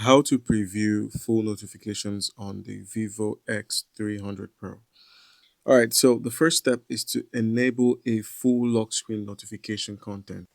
How to preview full notifications on the vivo X300 Pro. All right, so the first step is to enable a full lock screen notification content.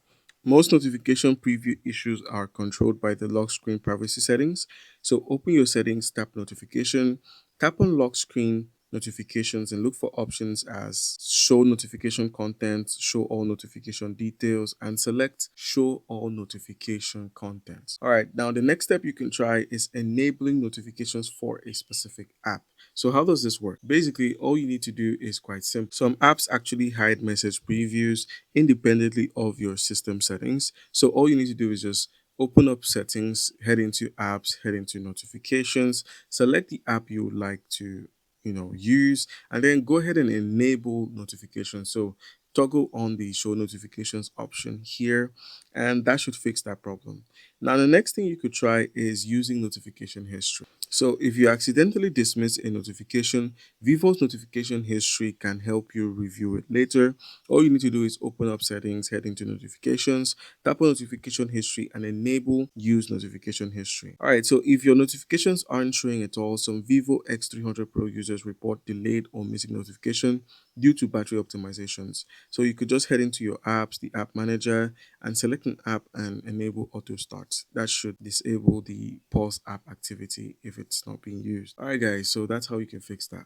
Most notification preview issues are controlled by the lock screen privacy settings. So open your settings, tap notification, tap on lock screen notifications and look for options as show notification content, show all notification details, and select show all notification content. All right, now the next step you can try is enabling notifications for a specific app. So how does this work? Basically, all you need to do is quite simple. Some apps actually hide message previews independently of your system settings. So all you need to do is just open up settings, head into apps, head into notifications, select the app you would like to use, and then go ahead and enable notifications. So toggle on the show notifications option here, and that should fix that problem. Now the next thing you could try is using notification history. So if you accidentally dismiss a notification, vivo's notification history can help you review it later. All you need to do is open up settings, head into notifications, tap on notification history, and enable use notification history. All right, so if your notifications aren't showing at all, some vivo X300 Pro users report delayed or missing notification due to battery optimizations. So you could just head into your apps, the app manager, and select an app and enable auto start. That should disable the pause app activity if it's not being used. All right, guys, so that's how you can fix that.